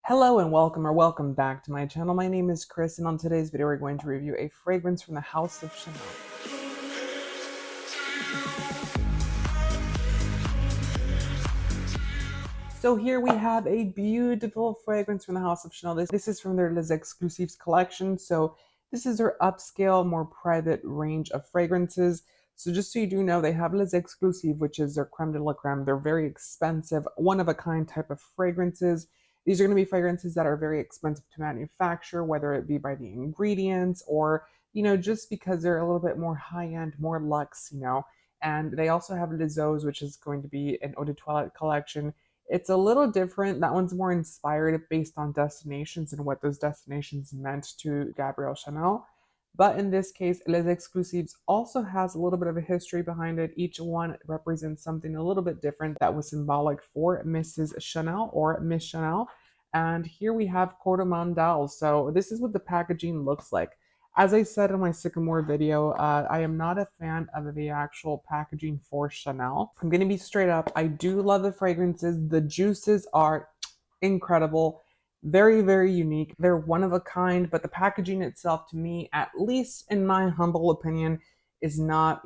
Hello and welcome back to my channel. My name is Chris, and on today's video we're going to review a fragrance from the House of Chanel. So here we have a beautiful fragrance from the House of Chanel. This is from their Les Exclusifs collection. So this is their upscale, more private range of fragrances. So just so you do know, they have Les Exclusifs, which is their creme de la creme. They're very expensive, one-of-a-kind type of fragrances. These are going to be fragrances that are very expensive to manufacture, whether it be by the ingredients or, just because they're a little bit more high-end, more luxe. And they also have Les Eaux, which is going to be an eau de toilette collection. It's a little different. That one's more inspired based on destinations and what those destinations meant to Gabrielle Chanel. But in this case, Les Exclusifs also has a little bit of a history behind it. Each one represents something a little bit different that was symbolic for Mrs. Chanel or Miss Chanel. And here we have Coromandel. So this is what the packaging looks like. As I said in my Sycamore video, I am not a fan of the actual packaging for Chanel. I'm going to be straight up. I do love the fragrances. The juices are incredible, very, very unique. They're one of a kind, but the packaging itself, to me, at least in my humble opinion, is not,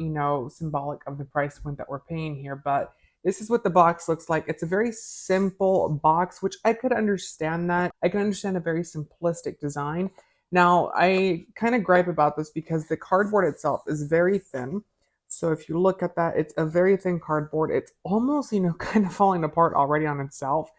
symbolic of the price point that we're paying here. But this is what the box looks like. It's a very simple box, which I could understand that. I can understand a very simplistic design. Now, I kind of gripe about this because the cardboard itself is very thin. So if you look at that, it's a very thin cardboard. It's almost, kind of falling apart already on itself.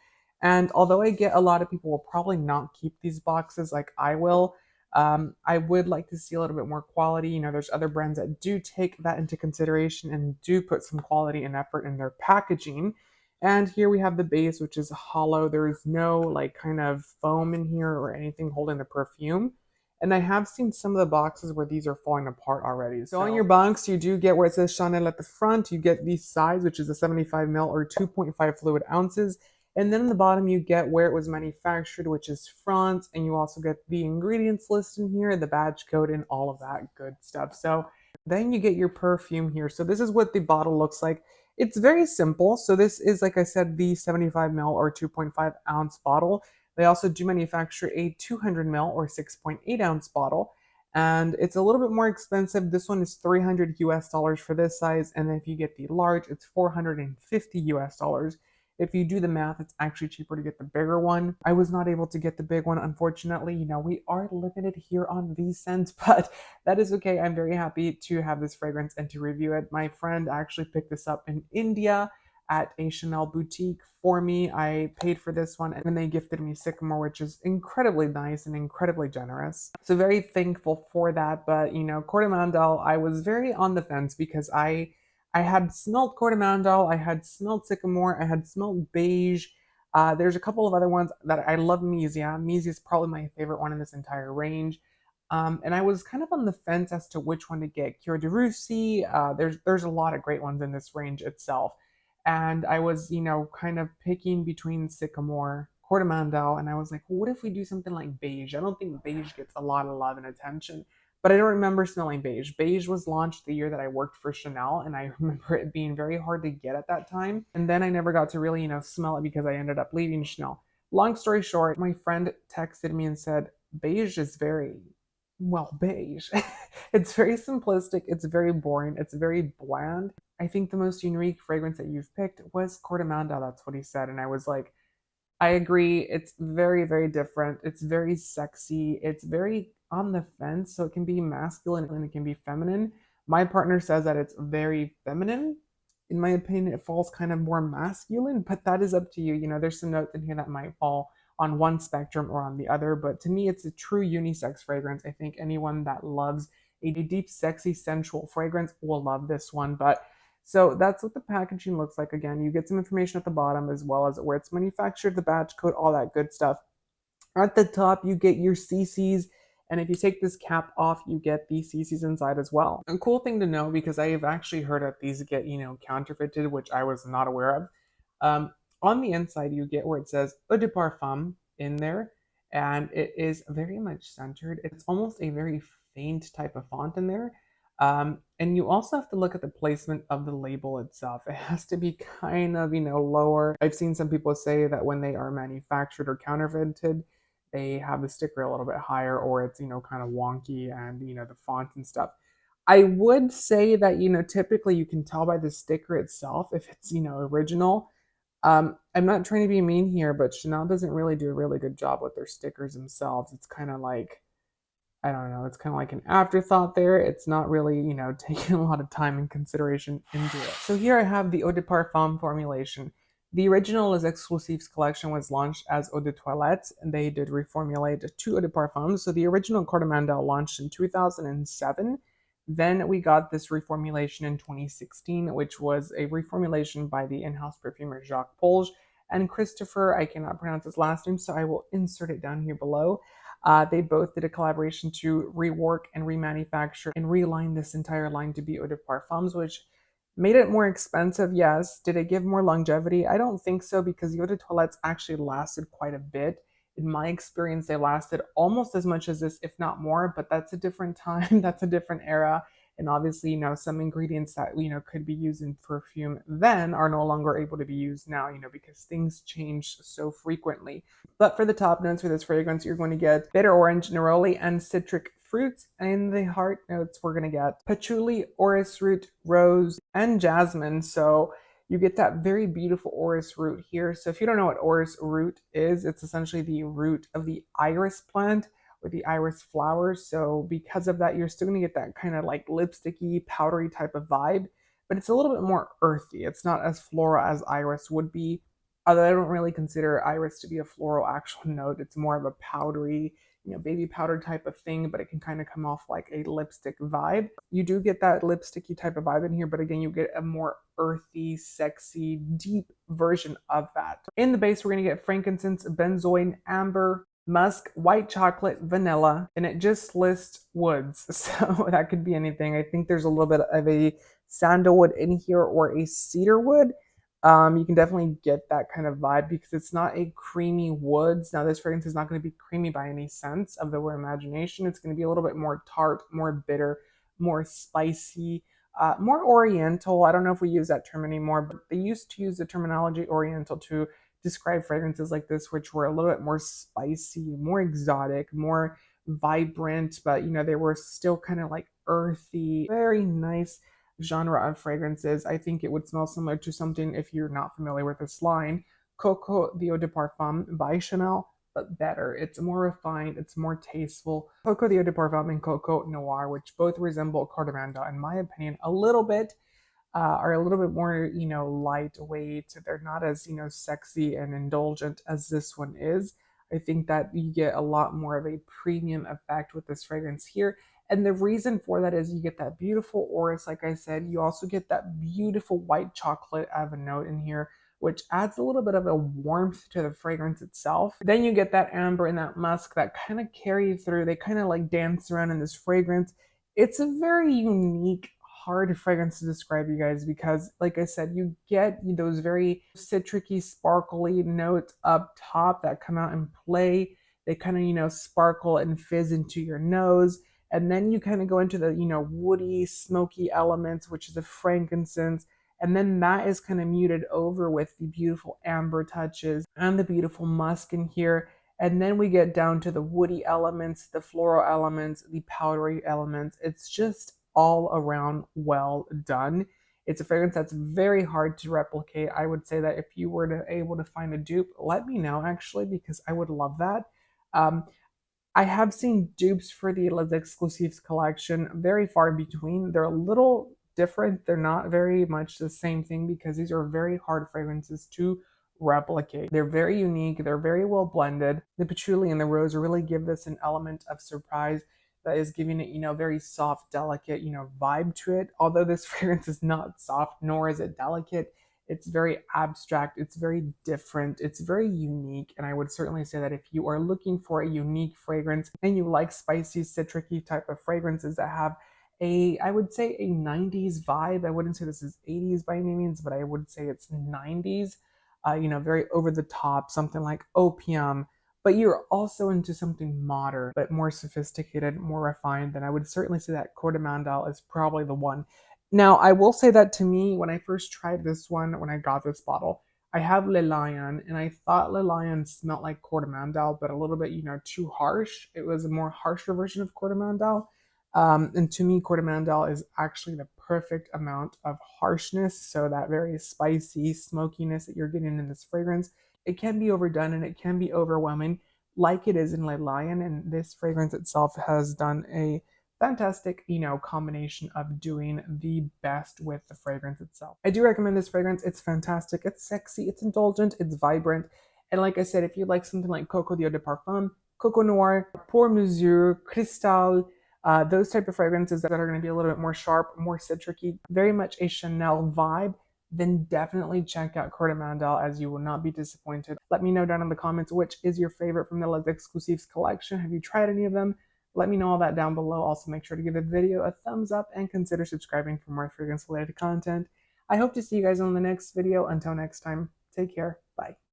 And although I get a lot of people will probably not keep these boxes like I will, I would like to see a little bit more quality. There's other brands that do take that into consideration and do put some quality and effort in their packaging. And here we have the base, which is hollow. There is no like kind of foam in here or anything holding the perfume. And I have seen some of the boxes where these are falling apart already. So on your box, you do get where it says Chanel at the front. You get the size, which is a 75 ml or 2.5 fluid ounces. And then on the bottom, you get where it was manufactured, which is France. And you also get the ingredients list in here, the badge code, and all of that good stuff. So then you get your perfume here. So this is what the bottle looks like. It's very simple. So this is, like I said, the 75 ml or 2.5 ounce bottle. They also do manufacture a 200 ml or 6.8 ounce bottle. And it's a little bit more expensive. This one is 300 US dollars for this size. And then if you get the large, it's 450 US dollars. If you do the math, it's actually cheaper to get the bigger one. I was not able to get the big one, unfortunately. We are limited here on these scents, but that is okay. I'm very happy to have this fragrance and to review it. My friend actually picked this up in India at a Chanel boutique for me. I paid for this one and they gifted me Sycamore, which is incredibly nice and incredibly generous. So very thankful for that. But Coromandel, I was very on the fence because I had smelled Coromandel, I had smelled Sycamore, I had smelled Beige. There's a couple of other ones that I love. Misia. Misia is probably my favorite one in this entire range. And I was kind of on the fence as to which one to get. Cure de Russie. There's a lot of great ones in this range itself. And I was, kind of picking between Sycamore, Coromandel, and I was like, well, what if we do something like Beige? I don't think Beige gets a lot of love and attention. But I don't remember smelling Beige. Beige was launched the year that I worked for Chanel, and I remember it being very hard to get at that time. And then I never got to really, smell it because I ended up leaving Chanel. Long story short, my friend texted me and said, Beige is very, well, beige. It's very simplistic, it's very boring, it's very bland. I think the most unique fragrance that you've picked was Coromandel. That's what he said. And I was like, I agree. It's very, very different. It's very sexy. It's very on the fence. So it can be masculine and it can be feminine. My partner says that it's very feminine. In my opinion, it falls kind of more masculine, but that is up to you. There's some notes in here that might fall on one spectrum or on the other. But to me, it's a true unisex fragrance. I think anyone that loves a deep, sexy, sensual fragrance will love this one. But so that's what the packaging looks like. Again, you get some information at the bottom as well as where it's manufactured, the batch code, all that good stuff. At the top, you get your CCs. And if you take this cap off, you get the CCs inside as well. A cool thing to know, because I have actually heard that these get, counterfeited, which I was not aware of. On the inside, you get where it says Eau de Parfum in there. And it is very much centered. It's almost a very faint type of font in there. And you also have to look at the placement of the label itself. It has to be kind of, lower. I've seen some people say that when they are manufactured or counterfeited, they have the sticker a little bit higher, or it's, kind of wonky, and, the font and stuff. I would say that, typically you can tell by the sticker itself if it's, original. I'm not trying to be mean here, but Chanel doesn't really do a really good job with their stickers themselves. It's kind of like, I don't know, it's kind of like an afterthought there. It's not really, taking a lot of time and consideration into it. So here I have the Eau de Parfum formulation. The original Les Exclusifs collection was launched as Eau de Toilette, and they did reformulate two Eau de Parfums. So the original Coromandel launched in 2007. Then we got this reformulation in 2016, which was a reformulation by the in-house perfumer Jacques Polge and Christopher. I cannot pronounce his last name, so I will insert it down here below. They both did a collaboration to rework and remanufacture and reline this entire line to be eau de parfums, which made it more expensive. Yes. Did it give more longevity? I don't think so, because the eau de toilettes actually lasted quite a bit. In my experience, they lasted almost as much as this, if not more, but that's a different time. That's a different era. And obviously, some ingredients that, could be used in perfume then are no longer able to be used now, because things change so frequently. But for the top notes for this fragrance, you're going to get bitter orange, neroli, and citric fruits. And in the heart notes, we're going to get patchouli, orris root, rose, and jasmine. So you get that very beautiful orris root here. So if you don't know what orris root is, it's essentially the root of the iris plant or the iris flower. So because of that, you're still going to get that kind of like lipsticky, powdery type of vibe, but it's a little bit more earthy. It's not as floral as iris would be. Although I don't really consider iris to be a floral actual note. It's more of a powdery, baby powder type of thing, but it can kind of come off like a lipstick vibe. You do get that lipsticky type of vibe in here, but again, you get a more earthy, sexy, deep version of that. In the base, we're going to get frankincense, benzoin, amber, musk, white chocolate, vanilla, and it just lists woods. So that could be anything. I think there's a little bit of a sandalwood in here, or a cedar wood. You can definitely get that kind of vibe because it's not a creamy woods. Now, this fragrance is not going to be creamy by any sense of the word imagination. It's going to be a little bit more tart, more bitter, more spicy, more oriental. I don't know if we use that term anymore, but they used to use the terminology oriental to describe fragrances like this, which were a little bit more spicy, more exotic, more vibrant, but they were still kind of like earthy, very nice genre of fragrances. I think it would smell similar to something, if you're not familiar with this line, Coco the Eau de Parfum by Chanel, but better. It's more refined, it's more tasteful. Coco the Eau de Parfum and Coco Noir, which both resemble Coromandel, in my opinion, a little bit, are a little bit more, lightweight. They're not as, sexy and indulgent as this one is. I think that you get a lot more of a premium effect with this fragrance here. And the reason for that is you get that beautiful orris, like I said. You also get that beautiful white chocolate of a note in here, which adds a little bit of a warmth to the fragrance itself. Then you get that amber and that musk that kind of carry through. They kind of like dance around in this fragrance. It's a very unique, hard fragrance to describe, you guys, because like I said, you get those very citricy, sparkly notes up top that come out and play. They kind of, sparkle and fizz into your nose. And then you kind of go into the, woody, smoky elements, which is the frankincense. And then that is kind of muted over with the beautiful amber touches and the beautiful musk in here. And then we get down to the woody elements, the floral elements, the powdery elements. It's just all around well done. It's a fragrance that's very hard to replicate. I would say that if you were able to find a dupe, let me know actually, because I would love that. Um, I have seen dupes for the Les Exclusifs collection, very far between. They're a little different. They're not very much the same thing because these are very hard fragrances to replicate. They're very unique. They're very well blended. The patchouli and the rose really give this an element of surprise that is giving it, very soft, delicate, vibe to it. Although this fragrance is not soft, nor is it delicate. It's very abstract, it's very different, it's very unique, and I would certainly say that if you are looking for a unique fragrance and you like spicy, citricy type of fragrances that have I would say a 90s vibe. I wouldn't say this is 80s by any means, but I would say it's 90s, very over the top, something like Opium, but you're also into something modern, but more sophisticated, more refined, then I would certainly say that Coromandel is probably the one. Now, I will say that to me, when I first tried this one, when I got this bottle, I have Le Lion, and I thought Le Lion smelled like Coromandel, but a little bit, too harsh. It was a more harsher version of Coromandel. And to me, Coromandel is actually the perfect amount of harshness, so that very spicy smokiness that you're getting in this fragrance. It can be overdone and it can be overwhelming, like it is in Le Lion. And this fragrance itself has done a fantastic, combination of doing the best with the fragrance itself. I do recommend this fragrance. It's fantastic. It's sexy. It's indulgent. It's vibrant. And like I said, if you like something like Coco Dio de Parfum, Coco Noir, Pour Mesure, Cristal, those type of fragrances that are going to be a little bit more sharp, more citricy, very much a Chanel vibe, then definitely check out Coromandel, as you will not be disappointed. Let me know down in the comments which is your favorite from the Les Exclusifs collection. Have you tried any of them? Let me know all that down below. Also, make sure to give the video a thumbs up and consider subscribing for more fragrance related content. I hope to see you guys on the next video. Until next time, take care. Bye.